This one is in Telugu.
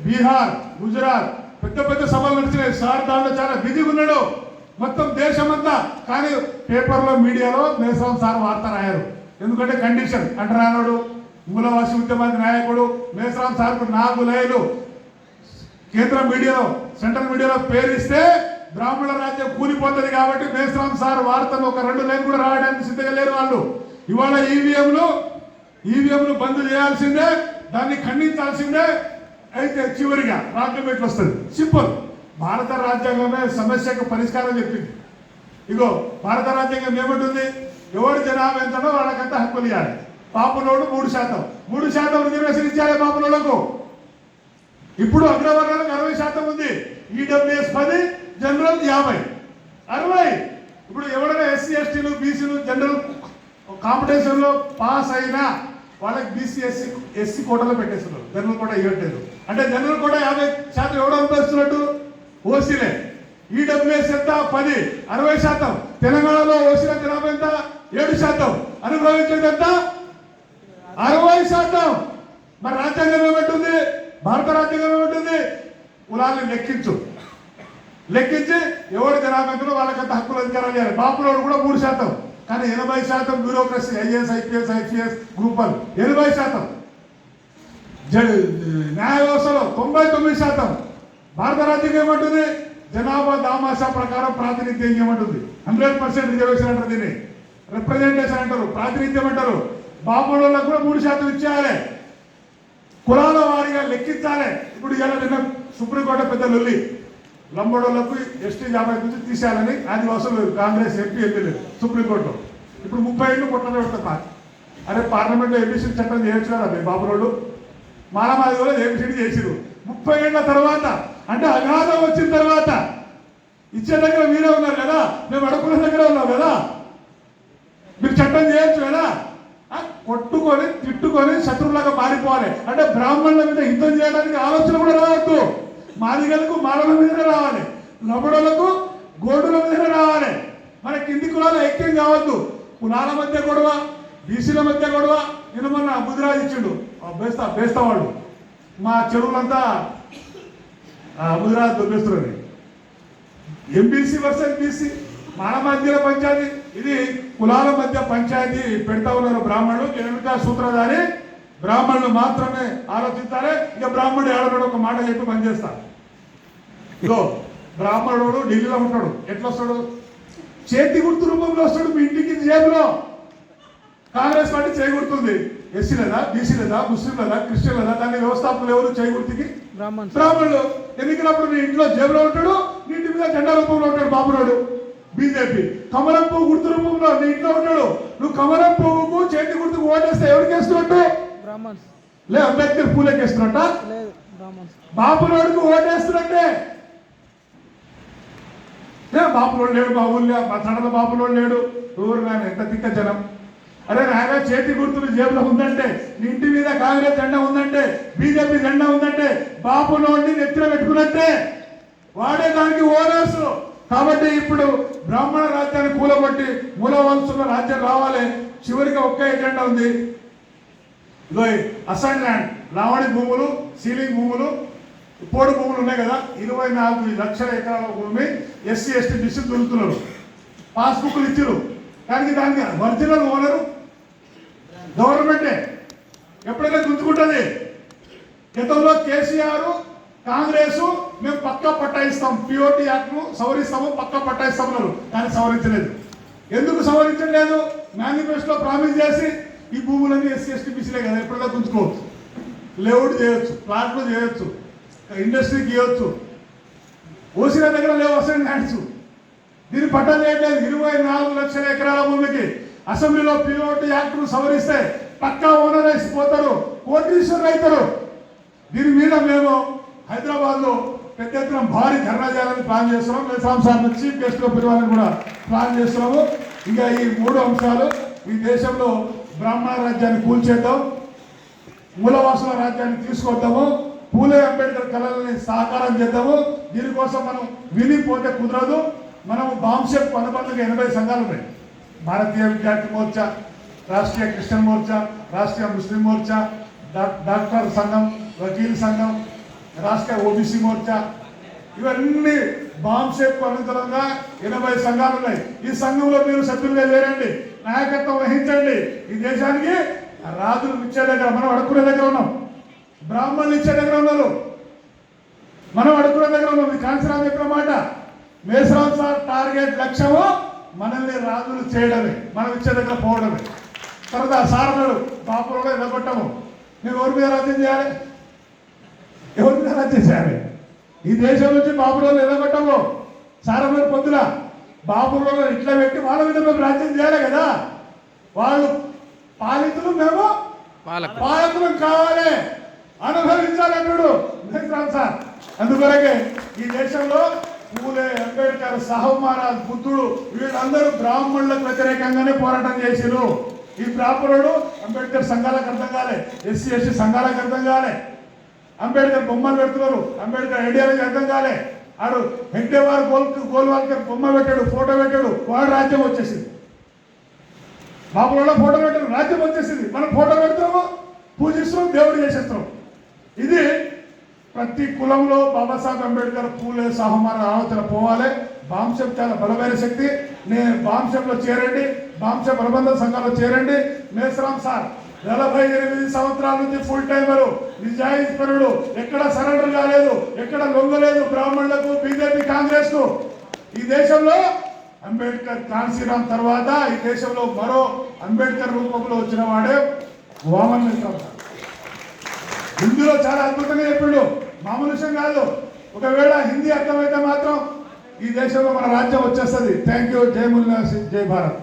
బీహార్, గుజరాత్ పెద్ద పెద్ద సభలు నడిచినాయి. సార్ దాంట్లో చాలా బిజీగా ఉన్నాడు మొత్తం దేశమంతా. కానీ పేపర్లో మీడియాలో మేసరాం సార్ వార్త రాయారు. ఎందుకంటే కండిషన్ అంటరానోడు, మూలవాసి ఉద్యమానికి నాయకుడు మేసరాం సార్కు 4 లైన్లు కేంద్ర మీడియాలో సెంట్రల్ మీడియాలో పేరిస్తే బ్రాహ్మణ రాజ్యం కూలిపోతుంది కాబట్టి మేసరాం సార్ వార్తలు ఒక 2 లైన్లు కూడా రాయడానికి సిద్ధంగా లేరు వాళ్ళు. ఇవాళ ఈవీఎంలు బంద్ చేయాల్సిందే, దాన్ని ఖండించాల్సిందే. అయితే చివరిగా రాజ్యం ఎట్లా వస్తుంది? సింపుల్. భారత రాజ్యాంగమే సమస్యకు పరిష్కారం చెప్పింది. ఇగో భారత రాజ్యాంగం ఏమంటుంది? ఎవరు జనాభా ఎంతనో వాళ్ళకంతా హక్కులు ఇవ్వాలి. పాపులోడు 3%, 3% రిజర్వేషన్ ఇచ్చాలి పాపులకు. ఇప్పుడు అగ్రవర్ణాలకు 60% ఉంది. EWS 10, general 50, 60. ఇప్పుడు ఎవరైనా ఎస్సీ ఎస్టీలు బీసీలు జనరల్ కాంపిటీషన్ లో పాస్ అయినా వాళ్ళకి బీసీ ఎస్సీ కోటాలో పెట్టేస్తున్నారు. జనరల్ కోటా ఇవ్వట్లేదు. అంటే జనరల్ కోటా 50% ఎవడు అనుభవిస్తున్నట్టు? ఓసీలే. ఈడబ్ల్యూఎస్ ఎంత? 10, 60%. తెలంగాణలో ఓసీల జనాభా ఎంత? 7%. అనుభవించేది ఎంత? 60%. మరి రాజ్యాంగం ఏమంటుంది? భారత రాజ్యాంగం ఏమంటుంది? కులాన్ని లెక్కించి ఎవరి జనాభా ఎంతలో వాళ్ళకంత హక్కులు అధికారాలు ఇవ్వాలి. బాపులోడు కూడా 3%. కానీ 80% bureaucracy, IAS IPS IPS group 80%. న్యాయ వ్యవస్థలో 99%. భారత రాజ్యాంగం ఏమంటుంది? జనాభా దామాషా ప్రకారం ప్రాతినిధ్యం ఏమంటుంది? 100% రిజర్వేషన్ అంటారు, దీన్ని రిప్రజెంటేషన్ అంటారు, ప్రాతినిధ్యం అంటారు. బాపులకు కూడా 3% ఇచ్చేయాలి. కులాల వారీగా లెక్కించాలి. ఇప్పుడు ఇలా నిన్న సుప్రీంకోర్టు పెద్ద లొల్లి, లంబడోళ్లకు ఎస్టీ 50 నుంచి తీసేయాలని ఆదివాసులు కాంగ్రెస్ ఎమ్మెల్యే సుప్రీంకోర్టులో. ఇప్పుడు 30 ఏళ్ళు కొట్టలు పెడతారు. అరే పార్లమెంట్లో ఏబిసిడి చట్టం చేయొచ్చు కదా మీ బాబురోళ్ళు. మాలమాది కూడా ఏబిసిడి చేసిరు. 30 ఏళ్ల తర్వాత, అంటే అగాధం వచ్చిన తర్వాత ఇచ్చే దగ్గర మీరే ఉన్నారు కదా, మేము అడుగుల దగ్గర ఉన్నాం కదా, మీరు చట్టం చేయొచ్చు కదా. కొట్టుకొని తిట్టుకొని శత్రువులాగా మారిపోవాలి. అంటే బ్రాహ్మణుల మీద యుద్ధం చేయడానికి ఆలోచన కూడా రావద్దు. మాదిగలకు మాలల మీదనే రావాలి, లబడలకు గోడుల మీదనే రావాలి. మన కింది కులాల ఐక్యం కావద్దు. కులాల మధ్య గొడవ, బీసీల మధ్య గొడవ. నేను మొన్న ముదిరాజు ఇచ్చిండు బేస్తావాడు. మా చెరువులంతా ముదిరాజు దొబ్బేస్తున్నది. ఎంబీసీ వర్సెస్ బీసీ, మన మధ్యలో పంచాయతీ. ఇది కులాల మధ్య పంచాయతీ పెడతా ఉన్నారు బ్రాహ్మణులు. వెనుక సూత్రధారి బ్రాహ్మణులు మాత్రమే ఆలోచించాలి. ఇక బ్రాహ్మణుడు ఏడబడి ఒక మాట చెప్పి పనిచేస్తా. ఇదో బ్రాహ్మణుడు ఢిల్లీలో ఉంటాడు. ఎట్లా వస్తాడు? చేతి గుర్తు రూపంలో వస్తాడు. మీ ఇంటికి జేబులో కాంగ్రెస్ పార్టీ చేయగుర్తుంది. ఎస్సీ లేదా, బీసీ లేదా, ముస్లిం లేదా, క్రిస్టియన్ లేదా, దాని వ్యవస్థాపకులు ఎవరు? చేయగుర్తికి బ్రాహ్మణులు. ఎన్నికలప్పుడు నీ ఇంట్లో జేబులో ఉంటాడు, నీ ఇంటి మీద జెండా రూపంలో ఉంటాడు బాబురాడు. బీజేపీ కమలం పువ్వు గుర్తు రూపంలో నీ ఇంట్లో ఉంటాడు. నువ్వు కమలం పువ్వుకు చేతి గుర్తుకు ఓటేస్తే ఎవరికి వేస్తున్నట్టు? లే అంబేద్కర్ పూలకి వేస్తున్నట్ట? బాబురాడుకు ఓటేస్తున్నట్టే. బాపులోడు లేడు, మా ఊళ్ళో మా తడల బాపులోడు లేడు. ఊరు నాయన ఎంత తిక్క జనం. అరే నాయన చేతి గుర్తులు జేబులో ఉందంటే, నీ ఇంటి మీద కాంగ్రెస్ జెండా ఉందంటే, బీజేపీ జెండా ఉందంటే, బాపులోడిని నెత్తిన పెట్టుకున్నట్టే. వాడే దానికి ఓనర్స్. కాబట్టి ఇప్పుడు బ్రాహ్మణ రాజ్యాన్ని కూలగొట్టి మూలవంశంలో రాజ్యం రావాలి. చివరికి ఒక్క ఎజెండా ఉంది. ఇదో అసైన్ ల్యాండ్, లావణి భూములు, సీలింగ్ భూములు, పోడు భూములు ఉన్నాయి కదా, 24 లక్షల ఎకరాల భూమి ఎస్సీ ఎస్టీ బీసీ దొరుకుతున్నారు. పాస్బుక్లు ఇచ్చారు. కానీ దానికి ఒరిజినల్ ఓనరు గవర్నమెంటే. ఎప్పుడైనా గుంజుకుంటుంది. గతంలో కేసీఆర్ కాంగ్రెస్ మేము పక్కా పట్టాయిస్తాం, పిఓటి యాక్ట్ ను సవరిస్తాము, పక్కా పట్టాయిస్తామన్నారు. కానీ సవరించలేదు. ఎందుకు సవరించలేదు? మేనిఫెస్టోలో ప్రామిస్ చేసి ఈ భూములన్నీ ఎస్సీ ఎస్టీ బీసీలే కదా, ఎప్పుడైనా గుంజుకోవచ్చు, లేఅవుట్ చేయొచ్చు, ప్లాట్లు చేయొచ్చు, ఇండస్ట్రీకి ఇవ్వచ్చు. ఓసీల దగ్గర లేవు అసైన్ ల్యాండ్స్. దీన్ని పట్టా చేయట్లేదు. 24 లక్షల ఎకరాల భూమికి అసెంబ్లీలో పిఓటి యాక్ట్ ను సవరిస్తే పక్కా ఓనర్ వేసిపోతారు, కోటీశ్వరులు అవుతారు. దీని మీద మేము హైదరాబాద్ లో పెద్ద ఎత్తున భారీ ధర్నా చేయాలని ప్లాన్ చేస్తున్నాం. మేసరాం సార్ చీఫ్ గెస్ట్ గా పిలవాలని కూడా ప్లాన్ చేస్తున్నాము. ఇంకా ఈ 3 అంశాలు, ఈ దేశంలో బ్రాహ్మణ రాజ్యాన్ని కూల్చేద్దాం, మూలవాసుల రాజ్యాన్ని తీసుకొద్దాము, పూలే అంబేద్కర్ కళలని సాకారం చేద్దాము. దీనికోసం మనం వినిపోతే కుదరదు. మనం బాంషెప్ అనుబంధంగా 80 సంఘాలు ఉన్నాయి. భారతీయ విద్యార్థి మోర్చా, రాష్ట్రీయ క్రిస్టియన్ మోర్చా, రాష్ట్రీయ ముస్లిం మోర్చా, డాక్టర్ సంఘం, వకీల్ సంఘం, రాష్ట్ర ఓబీసీ మోర్చా, ఇవన్నీ బాంబ్ షేప్ అనుగుణంగా 80 సంఘాలు ఉన్నాయి. ఈ సంఘంలో మీరు సభ్యులుగా చేరండి, నాయకత్వం వహించండి. ఈ దేశానికి రాజులు ఇచ్చే దగ్గర మనం అడుక్కునే దగ్గర ఉన్నాం, బ్రాహ్మణులు ఇచ్చే దగ్గర ఉన్నారు, మనం అడుక్కునే దగ్గర ఉన్నాం. ఈ కాంచరావు చెప్పిన మాట, మేసరావు సార్ టార్గెట్ లక్ష్యము మనల్ని రాజులు చేయడమే, మనం ఇచ్చే దగ్గర పోవడమే. తర్వాత సార్ అన్నాడు బాపులో ఎదగొట్టము, మేము ఎవరి మీద రాజ్యం చేయాలి, ఎవరి మీద రాజ్యం చేయాలి? ఈ దేశం నుంచి బాపులో ఎదగొట్టము. సార్ అన్నాడు పొద్దున బాపులో ఇట్లా పెట్టి వాళ్ళ మీద మేము రాజ్యం చేయాలి కదా, వాళ్ళు పాలితులు, మేము పాలకులం కావాలి, అనుభవించాలన్నాడు మేసరావు సార్. అందువరకే ఈ దేశంలో పూలే, అంబేద్కర్, సాహు మహారాజ్, బుద్ధుడు వీళ్ళందరూ బ్రాహ్మణులకు వ్యతిరేకంగానే పోరాటం చేసిరు. ఈ బ్రాహ్మణుడు అంబేద్కర్ సంఘాలకు అర్థం కాలే, ఎస్సీ ఎస్టీ సంఘాలకు అర్థం కాలే, అంబేద్కర్ బొమ్మలు పెడుతున్నారు, అంబేద్కర్ ఐడియాలజీ అర్థం కాలే. ఆడు హెగ్డేవార్ గోల్వాల్కర్ బొమ్మ పెట్టాడు, ఫోటో పెట్టాడు, వాడు రాజ్యం వచ్చేసింది. బాబులలో ఫోటో పెట్టాడు, రాజ్యం వచ్చేసింది. మనం ఫోటో పెడుతున్నాము, పూజిస్తున్నాం, దేవుడు చేసేస్తున్నాం. ఇది ప్రతి కులంలో బాబాసాహెబ్ అంబేద్కర్, పూలే, సాహు మహారాజ్ ఆలోచన పోవాలి. బాంశం చాలా బలమైన శక్తి. నేను బాంశంలో చేరండి, బాంశం అనుబంధ సంఘాల్లో చేరండి. మేసరాం సార్ 48 సంవత్సరాల నుంచి ఫుల్ టైమరు, నిజాయితీ పరుడు, ఎక్కడ సరెండర్ కాలేదు, ఎక్కడ లొంగలేదు బ్రాహ్మణులకు, బీజేపీ, కాంగ్రెస్ కు. ఈ దేశంలో అంబేద్కర్, కాన్సీరామ్ తర్వాత ఈ దేశంలో మరో అంబేద్కర్ రూపంలో వచ్చిన వాడే వామన్ మేసరాం సార్. హిందీలో చాలా అద్భుతంగా చెప్పిండు, మామూలు విషయం కాదు. ఒకవేళ హిందీ అర్థమైతే మాత్రం ఈ దేశంలో మన రాజ్యం వచ్చేస్తుంది. Thank you. జై ముల్లా, జై భారత్.